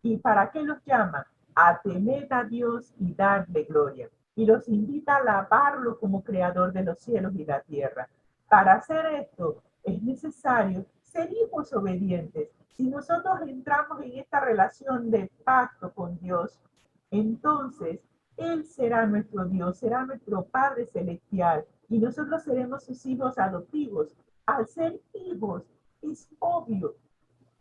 ¿Y para qué los llama? A temer a Dios y darle gloria. Y los invita a alabarlo como creador de los cielos y la tierra. Para hacer esto es necesario ser hijos obedientes. Si nosotros entramos en esta relación de pacto con Dios, entonces Él será nuestro Dios, será nuestro Padre Celestial, y nosotros seremos sus hijos adoptivos. Al ser hijos, es obvio,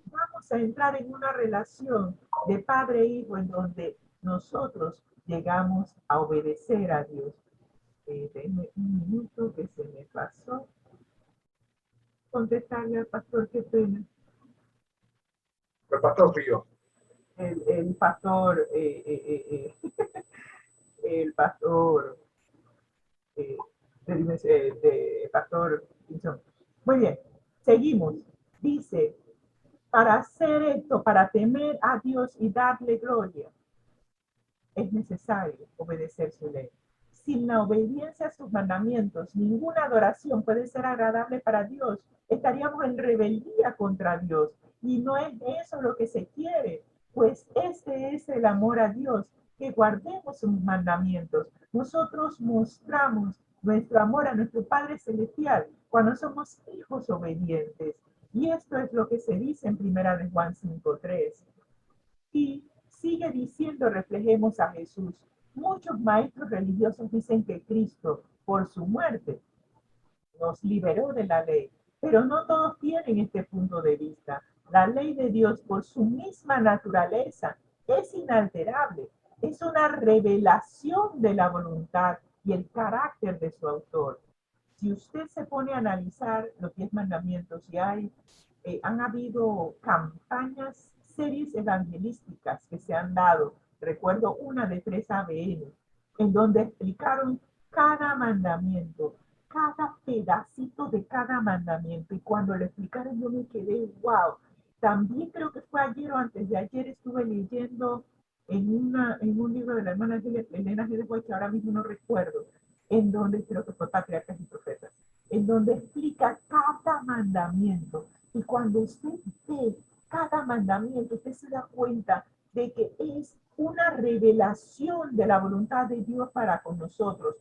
vamos a entrar en una relación de padre e hijo en donde nosotros llegamos a obedecer a Dios. Denme un minuto que se me pasó contestarle al pastor, qué pena. El pastor fui yo. el pastor, el pastor, pastor Pinzón. Muy bien, seguimos. Dice, para hacer esto, para temer a Dios y darle gloria, es necesario obedecer su ley. Sin la obediencia a sus mandamientos, ninguna adoración puede ser agradable para Dios. Estaríamos en rebeldía contra Dios. Y no es eso lo que se quiere, pues este es el amor a Dios, que guardemos sus mandamientos. Nosotros mostramos nuestro amor a nuestro Padre Celestial cuando somos hijos obedientes. Y esto es lo que se dice en 1 Juan 5:3. Y sigue diciendo, reflejemos a Jesús. Muchos maestros religiosos dicen que Cristo, por su muerte, nos liberó de la ley, pero no todos tienen este punto de vista. La ley de Dios, por su misma naturaleza, es inalterable. Es una revelación de la voluntad y el carácter de su autor. Si usted se pone a analizar los 10 mandamientos, y han habido campañas, series evangelísticas que se han dado. Recuerdo una de 3ABN, en donde explicaron cada mandamiento, cada pedacito de cada mandamiento. Y cuando lo explicaron yo me quedé, wow. También creo que fue ayer o antes de ayer estuve leyendo en un libro de la hermana Elena G. de White, que ahora mismo no recuerdo, en donde creo que fue Patriarcas y Profetas, en donde explica cada mandamiento. Y cuando usted ve cada mandamiento, usted se da cuenta de que es una revelación de la voluntad de Dios para con nosotros.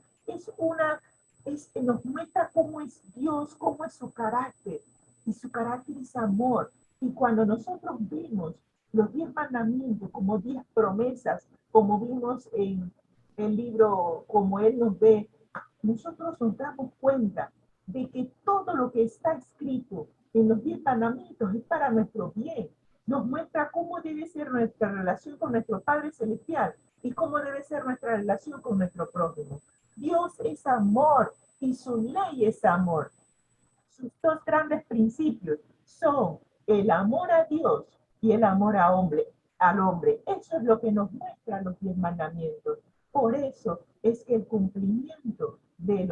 Nos muestra cómo es Dios, cómo es su carácter. Y su carácter es amor. Y cuando nosotros vemos los 10 mandamientos como 10 promesas, como vimos en el libro, como Él nos ve, nosotros nos damos cuenta de que todo lo que está escrito en los 10 mandamientos es para nuestro bien. Nos muestra cómo debe ser nuestra relación con nuestro Padre Celestial y cómo debe ser nuestra relación con nuestro prójimo. Dios es amor y su ley es amor. Sus dos grandes principios son el amor a Dios y el amor al hombre. Eso es lo que nos muestran los 10 mandamientos. Por eso es que el cumplimiento de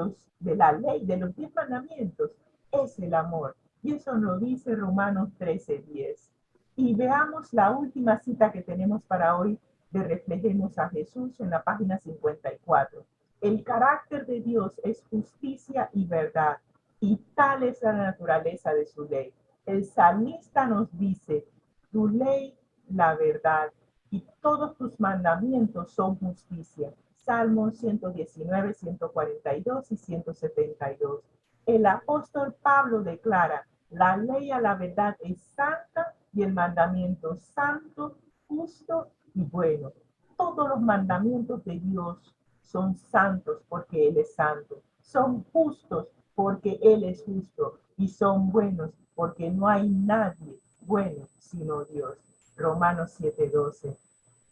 la ley, de los 10 mandamientos, es el amor. Y eso nos dice Romanos 13:10. Y veamos la última cita que tenemos para hoy de Reflejemos a Jesús en la página 54. El carácter de Dios es justicia y verdad, y tal es la naturaleza de su ley. El salmista nos dice, tu ley, la verdad, y todos tus mandamientos son justicia. Salmos 119, 142 y 172. El apóstol Pablo declara, la ley a la verdad es santa y el mandamiento santo, justo y bueno. Todos los mandamientos de Dios son santos porque Él es santo. Son justos porque Él es justo. Y son buenos porque no hay nadie bueno sino Dios. Romanos 7:12.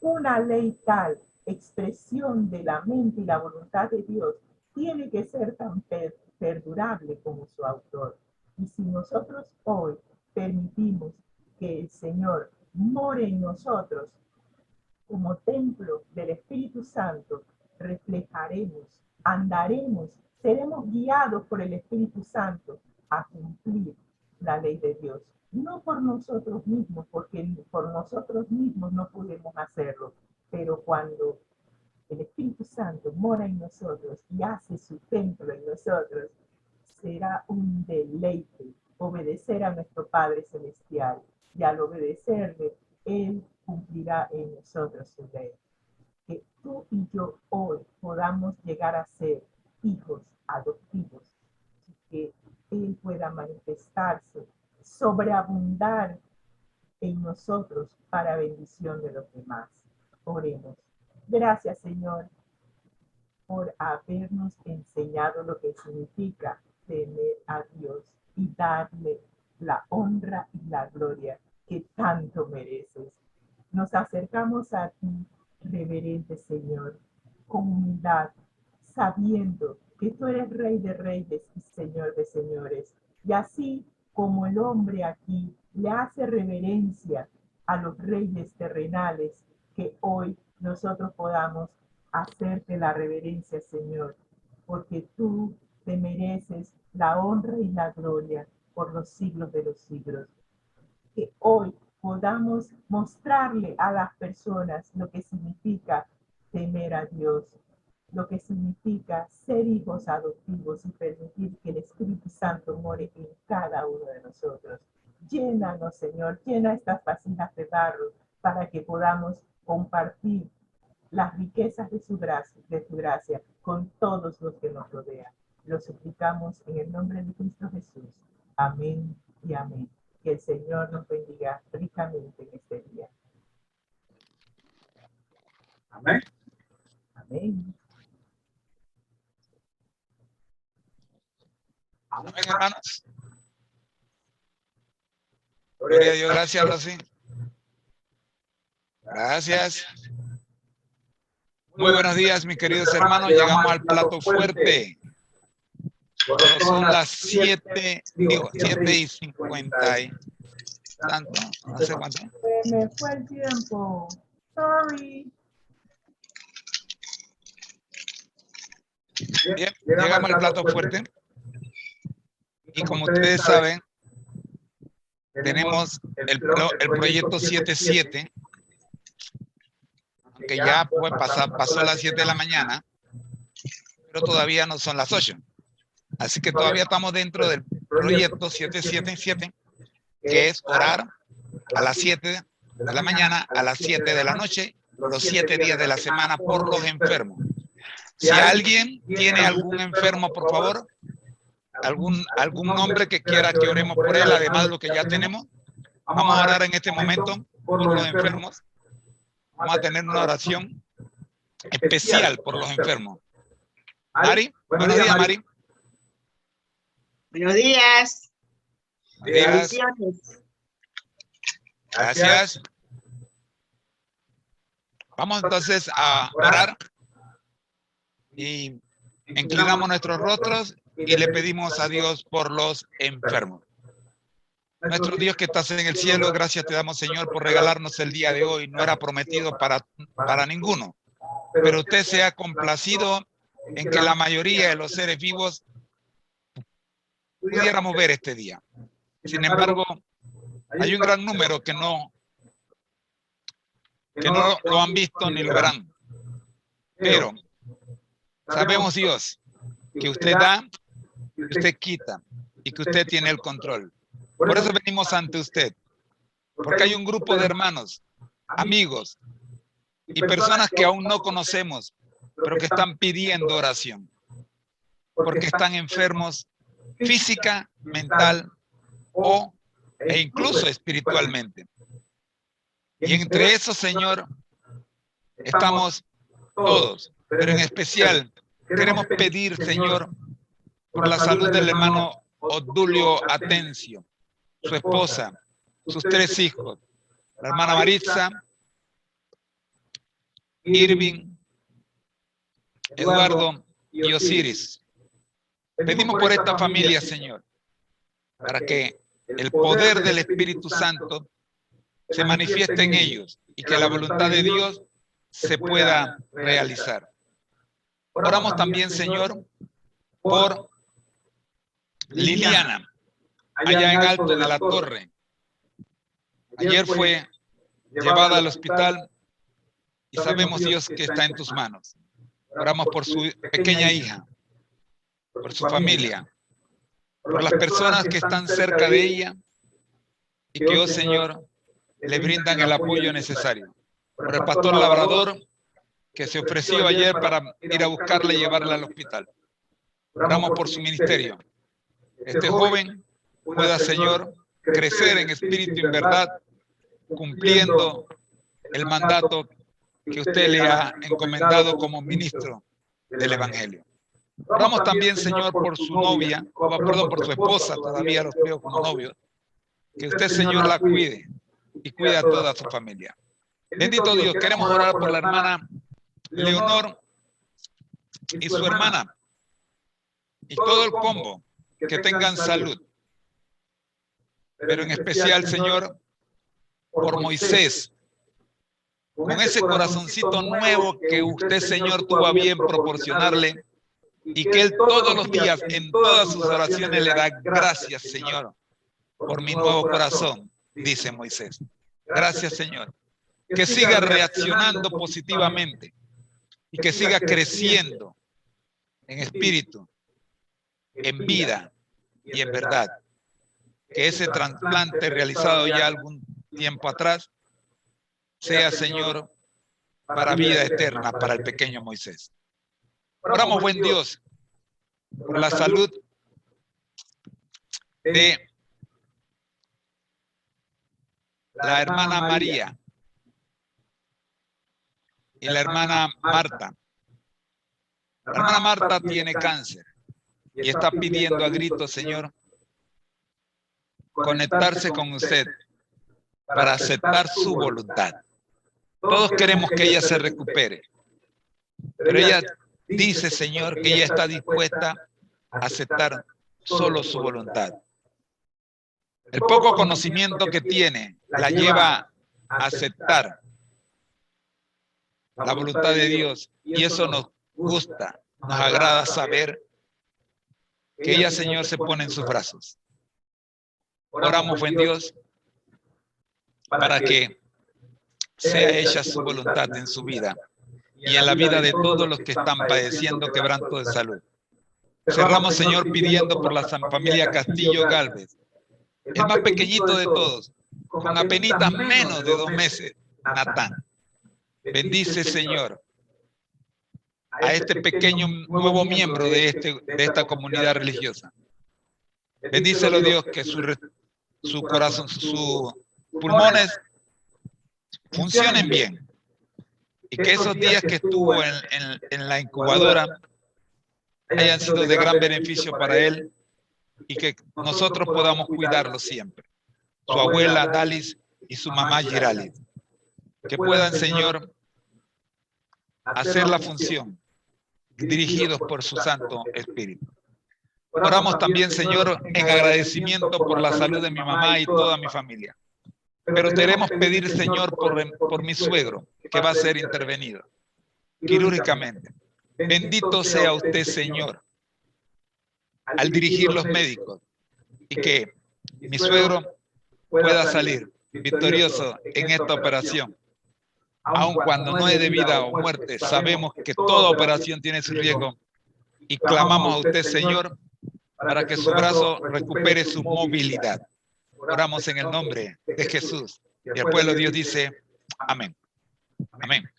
Una ley tal, expresión de la mente y la voluntad de Dios, tiene que ser tan perdurable como su autor. Y si nosotros hoy permitimos que el Señor more en nosotros como templo del Espíritu Santo, reflejaremos, andaremos, seremos guiados por el Espíritu Santo a cumplir la ley de Dios. No por nosotros mismos, porque por nosotros mismos no podemos hacerlo, pero cuando el Espíritu Santo mora en nosotros y hace su templo en nosotros, será un deleite obedecer a nuestro Padre Celestial, y al obedecerle, Él cumplirá en nosotros su ley. Que tú y yo hoy podamos llegar a ser hijos adoptivos, y que Él pueda manifestarse, sobreabundar en nosotros para bendición de los demás. Oremos. Gracias, Señor, por habernos enseñado lo que significa temer a Dios y darle la honra y la gloria que tanto mereces. Nos acercamos a ti, reverente Señor, con humildad, sabiendo que tú eres Rey de Reyes y Señor de Señores. Y así como el hombre aquí le hace reverencia a los reyes terrenales, que hoy nosotros podamos hacerte la reverencia, Señor, porque tú te mereces la honra y la gloria por los siglos de los siglos. Que hoy podamos mostrarle a las personas lo que significa temer a Dios, lo que significa ser hijos adoptivos y permitir que el Espíritu Santo more en cada uno de nosotros. Llénanos, Señor, llena estas vasijas de barro para que podamos compartir las riquezas de tu gracia con todos los que nos rodean. Lo suplicamos en el nombre de Cristo Jesús. Amén y amén. Que el Señor nos bendiga ricamente en este día. Amén. Amén. Amén, hermanos. Gloria a Dios, gracias, Rosy. Gracias. Muy buenos días, mis queridos hermanos. Llegamos al plato fuerte. Son las 7:50 y tanto, no sé cuánto. Me fue el tiempo. Sorry. Bien, llegamos al plato fuerte. Y como ustedes saben, tenemos el proyecto 77, aunque ya pues, pasó las 7 de la mañana, pero todavía no son las 8. Así que todavía estamos dentro del proyecto 777, que es orar a las 7 de la mañana, a las 7 de la noche, los 7 días de la semana por los enfermos. Si alguien tiene algún enfermo, por favor, algún nombre que quiera que oremos por él, además de lo que ya tenemos, vamos a orar en este momento por los enfermos. Vamos a tener una oración especial por los enfermos. Mari, buenos días, Mari. Buenos días. Buenos días. Gracias. Vamos entonces a orar y inclinamos nuestros rostros y le pedimos a Dios por los enfermos. Nuestro Dios que estás en el cielo, gracias te damos, Señor, por regalarnos el día de hoy. No era prometido para ninguno, pero usted se ha complacido en que la mayoría de los seres vivos pudiéramos ver este día. Sin embargo, hay un gran número que no lo han visto ni lo verán. Pero sabemos, Dios, que usted da, que usted quita y que usted tiene el control. Por eso venimos ante usted, porque hay un grupo de hermanos, amigos y personas que aún no conocemos, pero que están pidiendo oración, porque están enfermos física, mental e incluso espiritualmente. Y entre esos, Señor, estamos todos, pero en especial queremos pedir, Señor, por la salud del hermano Odulio Atencio, su esposa, sus 3 hijos, la hermana Maritza, Irving, Eduardo y Osiris. Pedimos por esta familia, Señor, para que el poder del Espíritu Santo se manifieste en ellos y que la voluntad de Dios se pueda realizar. Oramos también, Señor, por Liliana, allá en Alto de la Torre. Ayer fue llevada al hospital y sabemos, Dios, que está en tus manos. Oramos por su pequeña hija, por su familia, por las personas que están cerca de ella y que, oh Señor, le brindan el apoyo necesario. Por el pastor labrador que se ofreció ayer para ir a buscarla y llevarla al hospital. Oramos por su ministerio. Este joven pueda, Señor, crecer en espíritu y en verdad, cumpliendo el mandato que usted le ha encomendado como ministro del Evangelio. Oramos también, Señor, por su novia, perdón, por su esposa, todavía los veo como novios. Que usted, Señor, la cuide y cuida a toda su familia. Bendito Dios, queremos orar por la hermana Leonor y su hermana y todo el combo, que tengan salud. Pero en especial, Señor, por Moisés, con ese corazoncito nuevo que usted, Señor, tuvo a bien proporcionarle, y que él todos los días, en todas sus oraciones, le da gracias, Señor, por mi nuevo corazón, dice Moisés. Gracias, Señor. Que siga reaccionando positivamente y que siga creciendo en espíritu, en vida y en verdad. Que ese trasplante realizado ya algún tiempo atrás sea, Señor, para vida eterna para el pequeño Moisés. Oramos, buen Dios, por la salud de la hermana María y la hermana Marta. La hermana Marta tiene cáncer y está pidiendo a gritos, Señor, conectarse con usted para aceptar su voluntad. Todos queremos que ella se recupere, pero ella dice, Señor, que ella está dispuesta a aceptar solo su voluntad. El poco conocimiento que tiene la lleva a aceptar la voluntad de Dios, y eso nos gusta, nos agrada saber que ella, Señor, se pone en sus brazos. Oramos, buen Dios, para que sea hecha su voluntad en su vida y en la vida de todos los que están padeciendo quebranto de salud. Cerramos, Señor, pidiendo por la familia Castillo Gálvez, el más pequeñito de todos, con apenas menos de 2 meses, Natán. Bendice, Señor, a este pequeño nuevo miembro de esta comunidad religiosa. Bendícelo, Dios, que su corazón, sus pulmones funcionen bien. Y que esos días que estuvo en la incubadora hayan sido de gran beneficio para él y que nosotros podamos cuidarlo siempre. Su abuela Dalis y su mamá Giralis. Que puedan, Señor, hacer la función dirigidos por su Santo Espíritu. Oramos también, Señor, en agradecimiento por la salud de mi mamá y toda mi familia. Pero queremos pedir, Señor, por mi suegro, que va a ser intervenido quirúrgicamente. Bendito sea usted, Señor, al dirigir los médicos y que mi suegro pueda salir victorioso en esta operación. Aun cuando no es de vida o muerte, sabemos que toda operación tiene su riesgo y clamamos a usted, Señor, para que su brazo recupere su movilidad. Oramos en el nombre de Jesús. Y el pueblo de Dios dice, amén. Amén.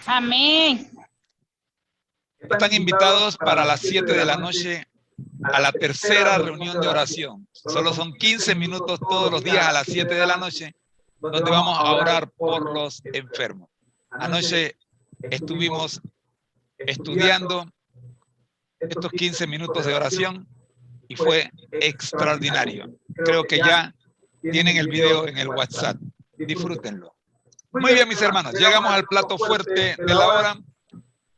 Amén. Están invitados para las 7 de la noche a la tercera reunión de oración. Solo son 15 minutos todos los días a las 7 de la noche, donde vamos a orar por los enfermos. Anoche estuvimos estudiando estos 15 minutos de oración y fue extraordinario. Creo que ya tienen el video en el WhatsApp. Disfrútenlo. Muy bien, mis hermanos, llegamos al plato fuerte de la hora.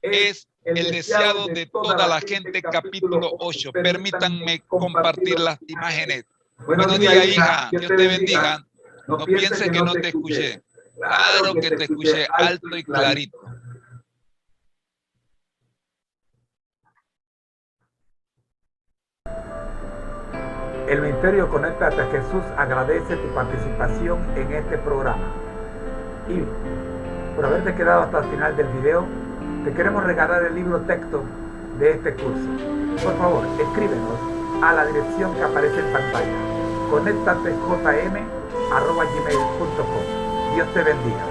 Es el deseado de toda la gente, capítulo 8. Permítanme compartir las imágenes. Buenos días, hija. Dios te bendiga. No pienses que no te escuché. Claro que te escuché alto y clarito. El Ministerio Conéctate a Jesús agradece tu participación en este programa. Y por haberte quedado hasta el final del video, te queremos regalar el libro texto de este curso. Por favor, escríbenos a la dirección que aparece en pantalla. conéctatejm@gmail.com. Dios te bendiga.